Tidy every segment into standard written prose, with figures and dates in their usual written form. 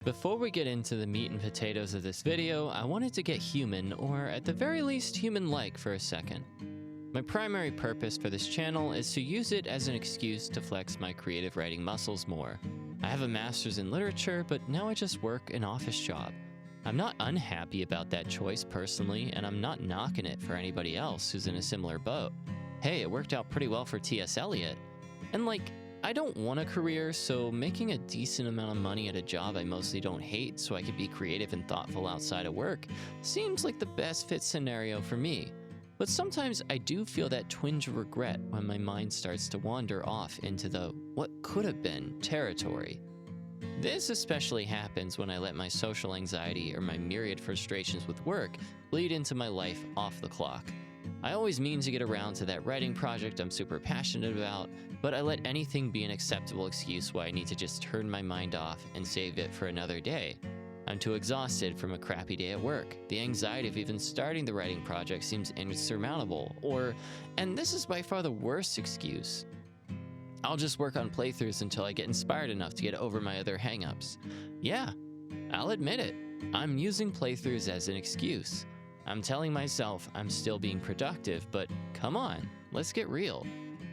Before we get into the meat and potatoes of this video, I wanted to get human, or at the very least human-like, for a second. My primary purpose for this channel is to use it as an excuse to flex my creative writing muscles more. I have a master's in literature, but now I just work an office job. I'm not unhappy about that choice personally, and I'm not knocking it for anybody else who's in a similar boat. Hey, it worked out pretty well for T.S. Eliot. And I don't want a career, so making a decent amount of money at a job I mostly don't hate so I can be creative and thoughtful outside of work seems like the best fit scenario for me. But sometimes I do feel that twinge of regret when my mind starts to wander off into the what could have been territory. This especially happens when I let my social anxiety or my myriad frustrations with work bleed into my life off the clock. I always mean to get around to that writing project I'm super passionate about, but I let anything be an acceptable excuse why I need to just turn my mind off and save it for another day. I'm too exhausted from a crappy day at work. The anxiety of even starting the writing project seems insurmountable, and this is by far the worst excuse, I'll just work on playthroughs until I get inspired enough to get over my other hangups. Yeah, I'll admit it. I'm using playthroughs as an excuse. I'm telling myself I'm still being productive, but come on, let's get real.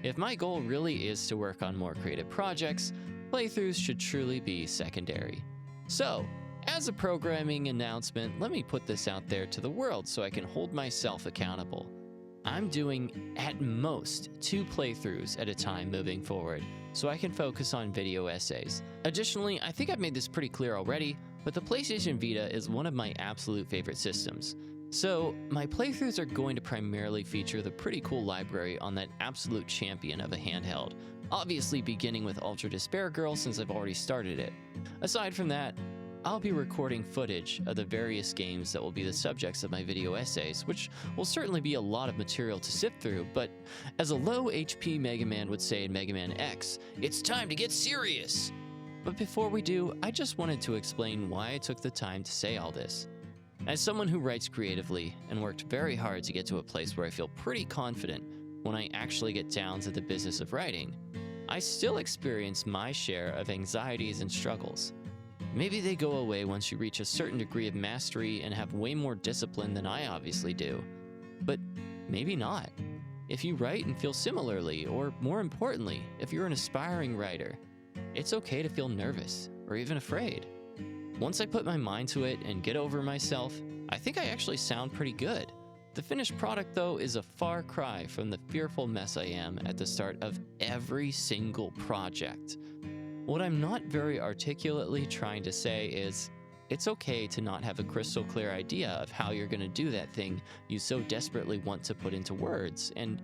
If my goal really is to work on more creative projects, playthroughs should truly be secondary. So, as a programming announcement, let me put this out there to the world so I can hold myself accountable. I'm doing, at most, 2 playthroughs at a time moving forward, so I can focus on video essays. Additionally, I think I've made this pretty clear already, but the PlayStation Vita is one of my absolute favorite systems. So, my playthroughs are going to primarily feature the pretty cool library on that absolute champion of a handheld, obviously beginning with Ultra Despair Girl since I've already started it. Aside from that, I'll be recording footage of the various games that will be the subjects of my video essays, which will certainly be a lot of material to sift through, but as a low HP Mega Man would say in Mega Man X, it's time to get serious! But before we do, I just wanted to explain why I took the time to say all this. As someone who writes creatively and worked very hard to get to a place where I feel pretty confident when I actually get down to the business of writing, I still experience my share of anxieties and struggles. Maybe they go away once you reach a certain degree of mastery and have way more discipline than I obviously do. But maybe not. If you write and feel similarly, or more importantly, if you're an aspiring writer, it's okay to feel nervous or even afraid. Once I put my mind to it and get over myself, I think I actually sound pretty good. The finished product, though, is a far cry from the fearful mess I am at the start of every single project. What I'm not very articulately trying to say is, it's okay to not have a crystal clear idea of how you're going to do that thing you so desperately want to put into words, and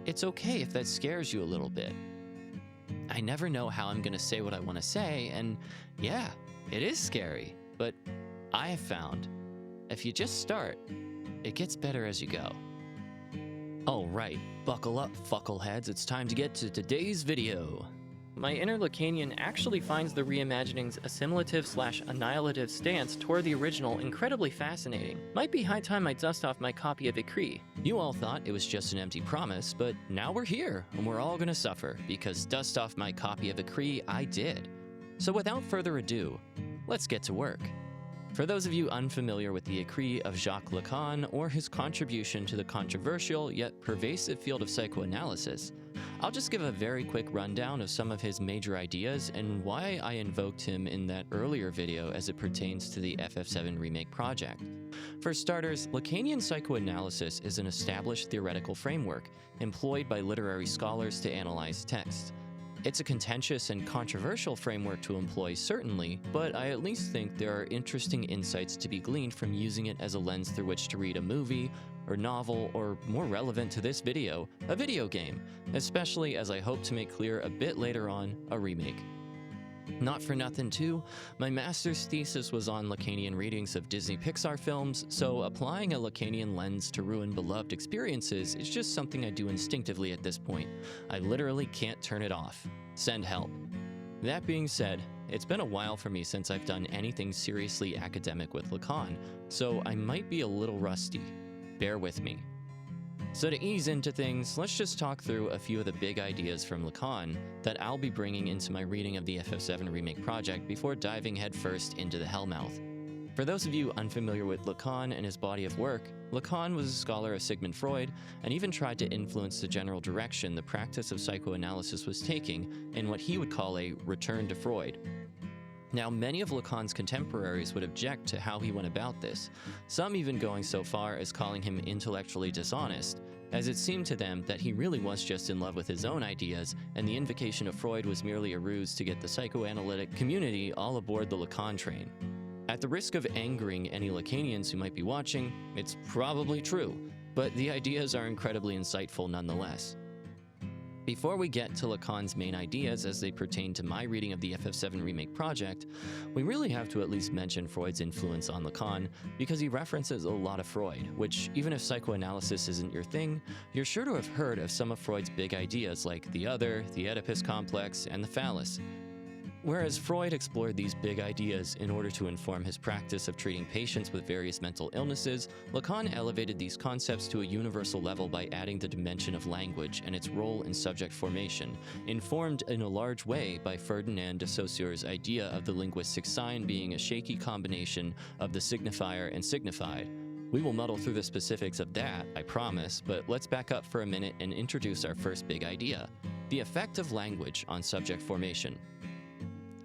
it's okay if that scares you a little bit. I never know how I'm going to say what I want to say, and yeah, it is scary, but I have found, if you just start, it gets better as you go. Alright, buckle up, fuckleheads, it's time to get to today's video. My inner Lacanian actually finds the reimagining's assimilative/annihilative stance toward the original incredibly fascinating. Might be high time I dust off my copy of Ecrits. You all thought it was just an empty promise, but now we're here, and we're all gonna suffer, because dust off my copy of Ecrits I did. So without further ado, let's get to work. For those of you unfamiliar with the Ecrits of Jacques Lacan or his contribution to the controversial yet pervasive field of psychoanalysis, I'll just give a very quick rundown of some of his major ideas and why I invoked him in that earlier video as it pertains to the FF7 Remake project. For starters, Lacanian psychoanalysis is an established theoretical framework employed by literary scholars to analyze text. It's a contentious and controversial framework to employ, certainly, but I at least think there are interesting insights to be gleaned from using it as a lens through which to read a movie, or novel, or more relevant to this video, a video game, especially as I hope to make clear a bit later on, a remake. Not for nothing too, my master's thesis was on Lacanian readings of Disney Pixar films, so applying a Lacanian lens to ruin beloved experiences is just something I do instinctively at this point. I literally can't turn it off. Send help. That being said, it's been a while for me since I've done anything seriously academic with Lacan, so I might be a little rusty. Bear with me. So to ease into things, let's just talk through a few of the big ideas from Lacan that I'll be bringing into my reading of the FF7 Remake project before diving headfirst into the Hellmouth. For those of you unfamiliar with Lacan and his body of work, Lacan was a scholar of Sigmund Freud and even tried to influence the general direction the practice of psychoanalysis was taking in what he would call a return to Freud. Now, many of Lacan's contemporaries would object to how he went about this, some even going so far as calling him intellectually dishonest, as it seemed to them that he really was just in love with his own ideas, and the invocation of Freud was merely a ruse to get the psychoanalytic community all aboard the Lacan train. At the risk of angering any Lacanians who might be watching, it's probably true, but the ideas are incredibly insightful nonetheless. Before we get to Lacan's main ideas as they pertain to my reading of the FF7 Remake project, we really have to at least mention Freud's influence on Lacan, because he references a lot of Freud, which, even if psychoanalysis isn't your thing, you're sure to have heard of some of Freud's big ideas like the other, the Oedipus complex, and the phallus. Whereas Freud explored these big ideas in order to inform his practice of treating patients with various mental illnesses, Lacan elevated these concepts to a universal level by adding the dimension of language and its role in subject formation, informed in a large way by Ferdinand de Saussure's idea of the linguistic sign being a shaky combination of the signifier and signified. We will muddle through the specifics of that, I promise, but let's back up for a minute and introduce our first big idea: the effect of language on subject formation.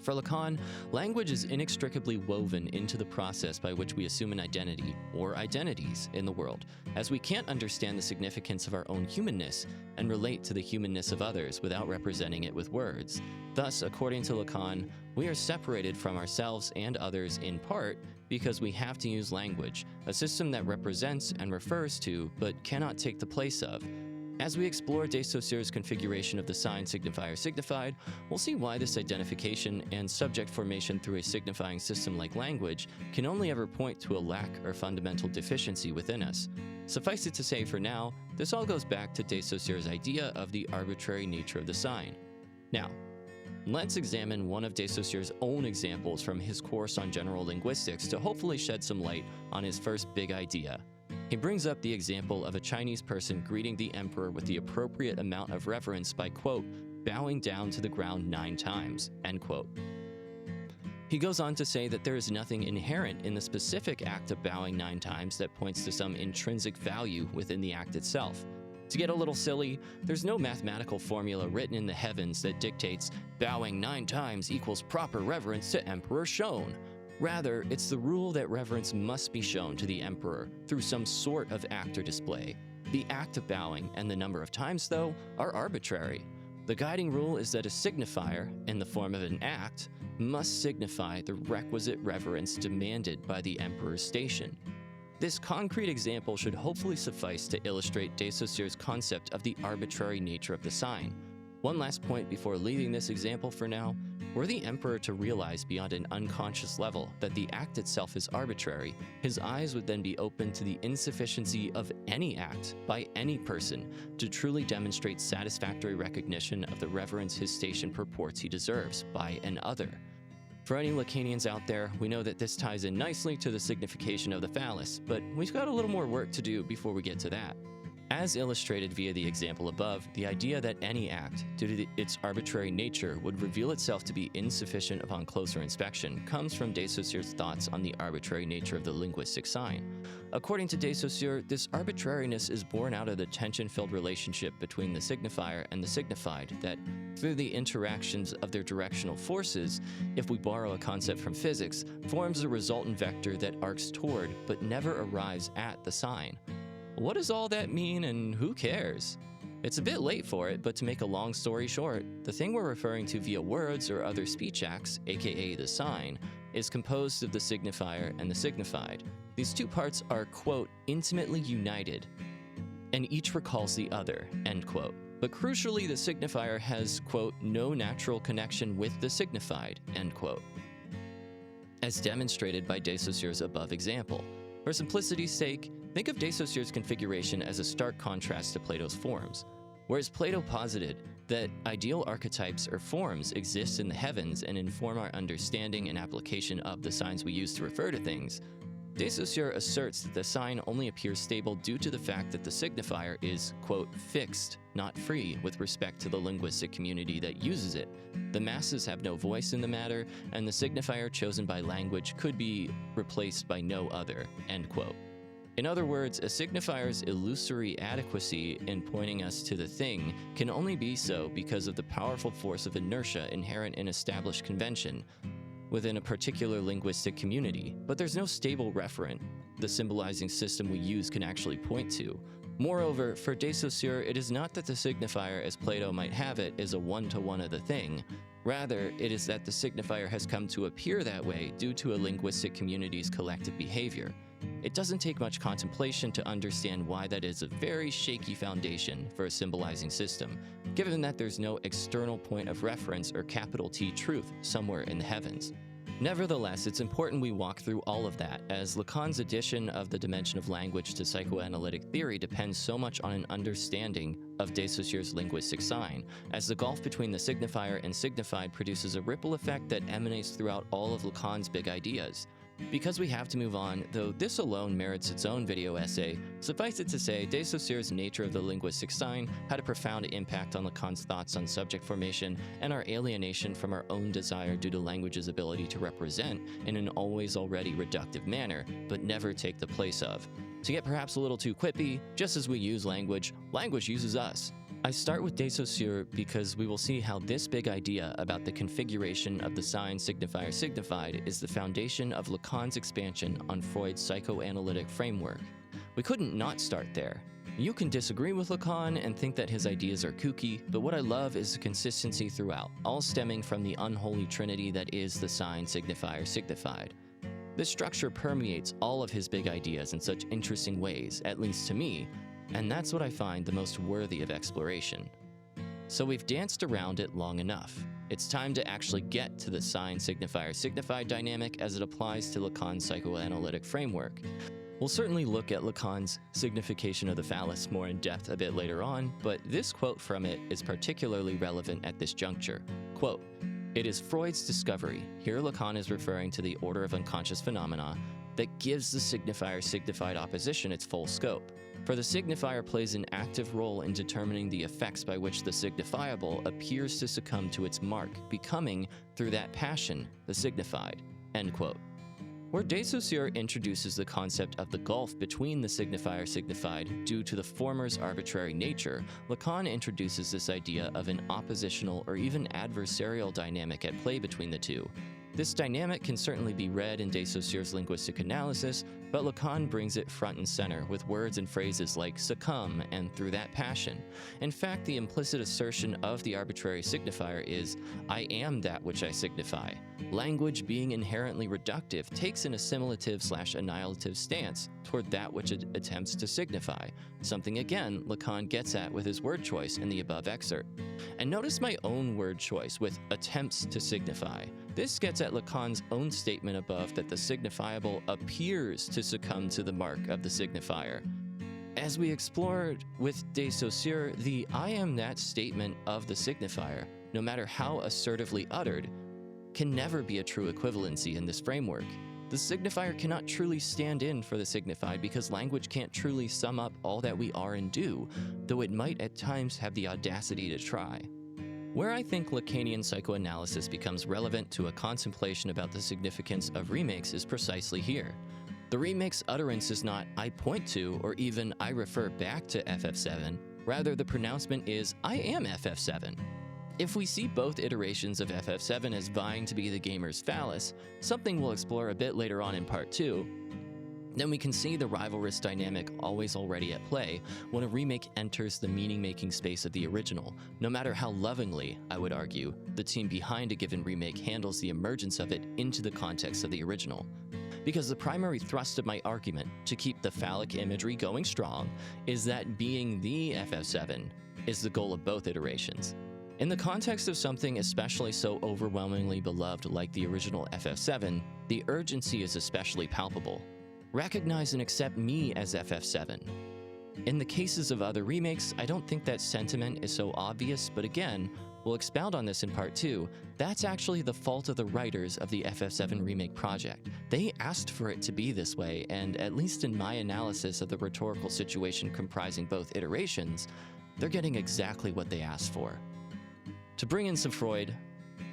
For Lacan, language is inextricably woven into the process by which we assume an identity, or identities, in the world, as we can't understand the significance of our own humanness and relate to the humanness of others without representing it with words. Thus, according to Lacan, we are separated from ourselves and others in part because we have to use language, a system that represents and refers to, but cannot take the place of. As we explore de Saussure's configuration of the sign signifier signified, we'll see why this identification and subject formation through a signifying system like language can only ever point to a lack or fundamental deficiency within us. Suffice it to say for now, this all goes back to de Saussure's idea of the arbitrary nature of the sign. Now, let's examine one of de Saussure's own examples from his course on general linguistics to hopefully shed some light on his first big idea. He brings up the example of a Chinese person greeting the emperor with the appropriate amount of reverence by, quote, bowing down to the ground 9 times, end quote. He goes on to say that there is nothing inherent in the specific act of bowing 9 times that points to some intrinsic value within the act itself. To get a little silly, there's no mathematical formula written in the heavens that dictates bowing 9 times equals proper reverence to Emperor shown. Rather, it's the rule that reverence must be shown to the emperor through some sort of act or display. The act of bowing and the number of times, though, are arbitrary. The guiding rule is that a signifier, in the form of an act, must signify the requisite reverence demanded by the emperor's station. This concrete example should hopefully suffice to illustrate de Saussure's concept of the arbitrary nature of the sign. One last point before leaving this example for now: were the emperor to realize beyond an unconscious level that the act itself is arbitrary, his eyes would then be open to the insufficiency of any act by any person to truly demonstrate satisfactory recognition of the reverence his station purports he deserves by an other. For any Lacanians out there, we know that this ties in nicely to the signification of the phallus, but we've got a little more work to do before we get to that. As illustrated via the example above, the idea that any act, due to its arbitrary nature, would reveal itself to be insufficient upon closer inspection comes from de Saussure's thoughts on the arbitrary nature of the linguistic sign. According to de Saussure, this arbitrariness is born out of the tension-filled relationship between the signifier and the signified that, through the interactions of their directional forces, if we borrow a concept from physics, forms a resultant vector that arcs toward but never arrives at the sign. What does all that mean, and who cares? It's a bit late for it, but to make a long story short, the thing we're referring to via words or other speech acts, aka the sign, is composed of the signifier and the signified. These two parts are, quote, intimately united, and each recalls the other, end quote. But crucially, the signifier has, quote, no natural connection with the signified, end quote, as demonstrated by de Saussure's above example. For simplicity's sake, think of de Saussure's configuration as a stark contrast to Plato's forms. Whereas Plato posited that ideal archetypes or forms exist in the heavens and inform our understanding and application of the signs we use to refer to things, De Saussure asserts that the sign only appears stable due to the fact that the signifier is, quote, fixed, not free, with respect to the linguistic community that uses it. The masses have no voice in the matter, and the signifier chosen by language could be replaced by no other, end quote. In other words, a signifier's illusory adequacy in pointing us to the thing can only be so because of the powerful force of inertia inherent in established convention within a particular linguistic community, but there's no stable referent the symbolizing system we use can actually point to. Moreover, for De Saussure, it is not that the signifier, as Plato might have it, is a one-to-one of the thing. Rather, it is that the signifier has come to appear that way due to a linguistic community's collective behavior. It doesn't take much contemplation to understand why that is a very shaky foundation for a symbolizing system, given that there's no external point of reference or capital T truth somewhere in the heavens. Nevertheless, it's important we walk through all of that, as Lacan's addition of the dimension of language to psychoanalytic theory depends so much on an understanding of De Saussure's linguistic sign, as the gulf between the signifier and signified produces a ripple effect that emanates throughout all of Lacan's big ideas. Because we have to move on, though this alone merits its own video essay, suffice it to say, De Saussure's nature of the linguistic sign had a profound impact on Lacan's thoughts on subject formation and our alienation from our own desire due to language's ability to represent in an always already reductive manner, but never take the place of. To get perhaps a little too quippy, just as we use language, language uses us. I start with De Saussure because we will see how this big idea about the configuration of the sign signifier signified is the foundation of Lacan's expansion on Freud's psychoanalytic framework. We couldn't not start there. You can disagree with Lacan and think that his ideas are kooky, but what I love is the consistency throughout, all stemming from the unholy trinity that is the sign signifier signified. This structure permeates all of his big ideas in such interesting ways, at least to me, and that's what I find the most worthy of exploration. So we've danced around it long enough. It's time to actually get to the sign signifier signified dynamic as it applies to Lacan's psychoanalytic framework. We'll certainly look at Lacan's Signification of the Phallus more in depth a bit later on, but this quote from it is particularly relevant at this juncture. Quote, "It is Freud's discovery," here Lacan is referring to the order of unconscious phenomena, "that gives the signifier signified opposition its full scope. For the signifier plays an active role in determining the effects by which the signifiable appears to succumb to its mark, becoming, through that passion, the signified." End quote. Where De Saussure introduces the concept of the gulf between the signifier signified due to the former's arbitrary nature, Lacan introduces this idea of an oppositional or even adversarial dynamic at play between the two. This dynamic can certainly be read in De Saussure's linguistic analysis, but Lacan brings it front and center with words and phrases like succumb and through that passion. In fact, the implicit assertion of the arbitrary signifier is, I am that which I signify. Language, being inherently reductive, takes an assimilative/annihilative stance toward that which it attempts to signify, something again Lacan gets at with his word choice in the above excerpt. And notice my own word choice with attempts to signify. This gets at Lacan's own statement above that the signifiable appears to succumb to the mark of the signifier. As we explored with De Saussure, the I am that statement of the signifier, no matter how assertively uttered, can never be a true equivalency in this framework. The signifier cannot truly stand in for the signified because language can't truly sum up all that we are and do, though it might at times have the audacity to try. Where I think Lacanian psychoanalysis becomes relevant to a contemplation about the significance of remakes is precisely here. The remake's utterance is not I point to or even I refer back to FF7, rather the pronouncement is I am FF7. If we see both iterations of FF7 as vying to be the gamer's phallus, something we'll explore a bit later on in part 2, then we can see the rivalrous dynamic always already at play when a remake enters the meaning-making space of the original, no matter how lovingly, I would argue, the team behind a given remake handles the emergence of it into the context of the original. Because the primary thrust of my argument, to keep the phallic imagery going strong, is that being the FF7 is the goal of both iterations. In the context of something especially so overwhelmingly beloved like the original FF7, the urgency is especially palpable. Recognize and accept me as FF7. In the cases of other remakes, I don't think that sentiment is so obvious, but again, We'll expound on this in part 2. That's actually the fault of the writers of the FF7 Remake project. They asked for it to be this way, and at least in my analysis of the rhetorical situation comprising both iterations, they're getting exactly what they asked for. To bring in some Freud,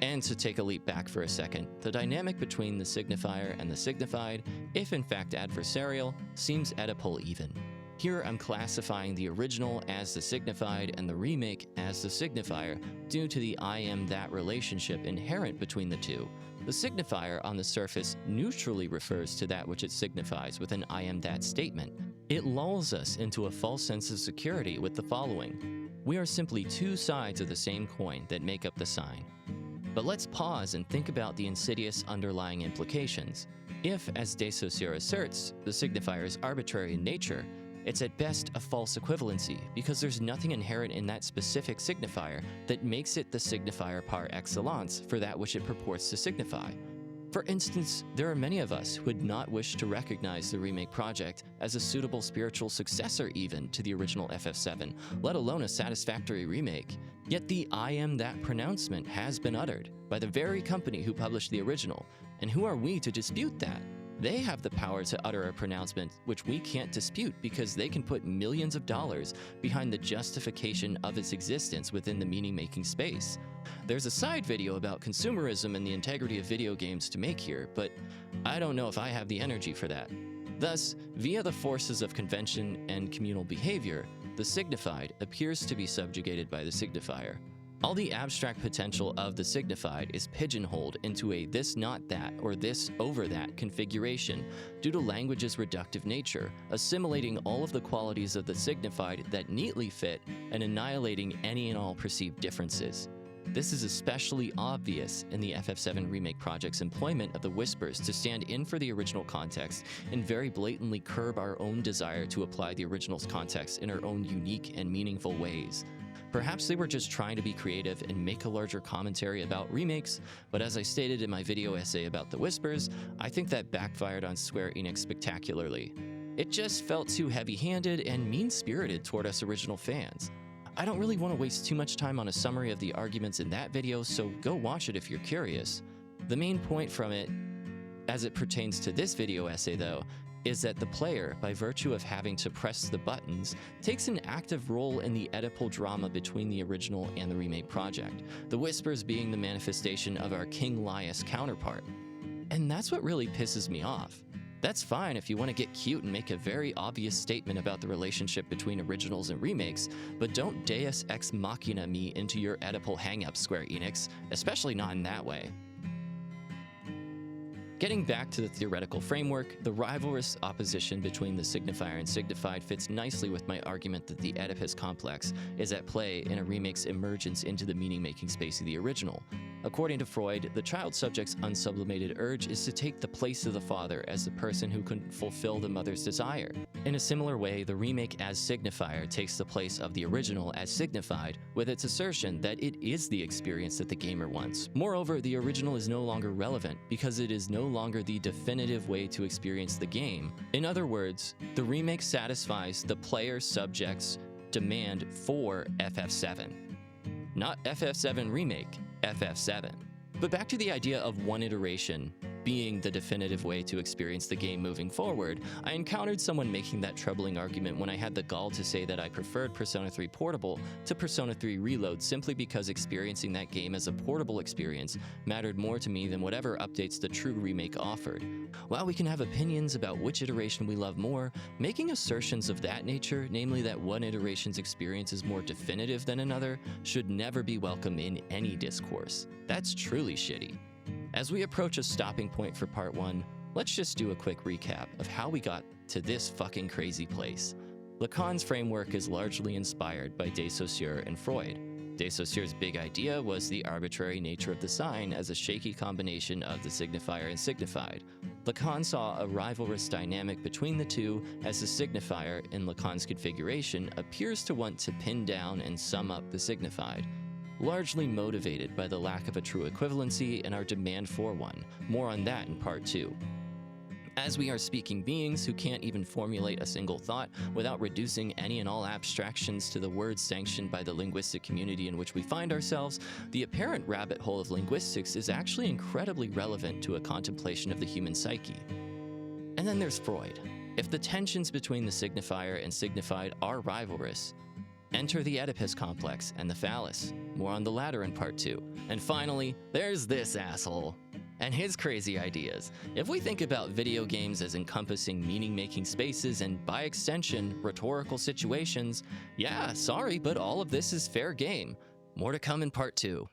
and to take a leap back for a second, the dynamic between the signifier and the signified, if in fact adversarial, seems Oedipal even. Here I'm classifying the original as the signified and the remake as the signifier due to the I am that relationship inherent between the two. The signifier on the surface neutrally refers to that which it signifies with an I am that statement. It lulls us into a false sense of security with the following: we are simply two sides of the same coin that make up the sign. But let's pause and think about the insidious underlying implications. If, as de Saussure asserts, the signifier is arbitrary in nature, it's at best a false equivalency because there's nothing inherent in that specific signifier that makes it the signifier par excellence for that which it purports to signify. For instance, there are many of us who would not wish to recognize the Remake project as a suitable spiritual successor even to the original FF7, let alone a satisfactory remake. Yet the I am that pronouncement has been uttered by the very company who published the original, and who are we to dispute that? They have the power to utter a pronouncement which we can't dispute because they can put millions of dollars behind the justification of its existence within the meaning-making space. There's a side video about consumerism and the integrity of video games to make here, but I don't know if I have the energy for that. Thus, via the forces of convention and communal behavior, the signified appears to be subjugated by the signifier. All the abstract potential of the signified is pigeonholed into a this not that or this over that configuration due to language's reductive nature, assimilating all of the qualities of the signified that neatly fit and annihilating any and all perceived differences. This is especially obvious in the FF7 Remake project's employment of the whispers to stand in for the original context and very blatantly curb our own desire to apply the original's context in our own unique and meaningful ways. Perhaps they were just trying to be creative and make a larger commentary about remakes, but as I stated in my video essay about the whispers, I think that backfired on Square Enix spectacularly. It just felt too heavy-handed and mean-spirited toward us original fans. I don't really want to waste too much time on a summary of the arguments in that video, so go watch it if you're curious. The main point from it, as it pertains to this video essay though, is that the player, by virtue of having to press the buttons, takes an active role in the Oedipal drama between the original and the remake project, the whispers being the manifestation of our King Laius counterpart. And that's what really pisses me off. That's fine if you want to get cute and make a very obvious statement about the relationship between originals and remakes, but don't Deus Ex Machina me into your Oedipal hang-up, Square Enix, especially not in that way. Getting back to the theoretical framework, the rivalrous opposition between the signifier and signified fits nicely with my argument that the Oedipus complex is at play in a remake's emergence into the meaning-making space of the original. According to Freud, the child subject's unsublimated urge is to take the place of the father as the person who can fulfill the mother's desire. In a similar way, the remake as signifier takes the place of the original as signified, with its assertion that it is the experience that the gamer wants. Moreover, the original is no longer relevant because it is no longer the definitive way to experience the game. In other words, the remake satisfies the player subject's demand for FF7. Not FF7 Remake, FF7. But back to the idea of one iteration being the definitive way to experience the game moving forward, I encountered someone making that troubling argument when I had the gall to say that I preferred Persona 3 Portable to Persona 3 Reload simply because experiencing that game as a portable experience mattered more to me than whatever updates the true remake offered. While we can have opinions about which iteration we love more, making assertions of that nature, namely that one iteration's experience is more definitive than another, should never be welcome in any discourse. That's truly shitty. As we approach a stopping point for part 1, let's just do a quick recap of how we got to this fucking crazy place. Lacan's framework is largely inspired by de Saussure and Freud. De Saussure's big idea was the arbitrary nature of the sign as a shaky combination of the signifier and signified. Lacan saw a rivalrous dynamic between the two as the signifier, in Lacan's configuration, appears to want to pin down and sum up the signified, largely motivated by the lack of a true equivalency and our demand for one. More on that in part 2. As we are speaking beings who can't even formulate a single thought without reducing any and all abstractions to the words sanctioned by the linguistic community in which we find ourselves, the apparent rabbit hole of linguistics is actually incredibly relevant to a contemplation of the human psyche. And then there's Freud. If the tensions between the signifier and signified are rivalrous, enter the Oedipus complex and the phallus. More on the latter in part 2. And finally, there's this asshole and his crazy ideas. If we think about video games as encompassing meaning-making spaces and, by extension, rhetorical situations, yeah, sorry, but all of this is fair game. More to come in part 2.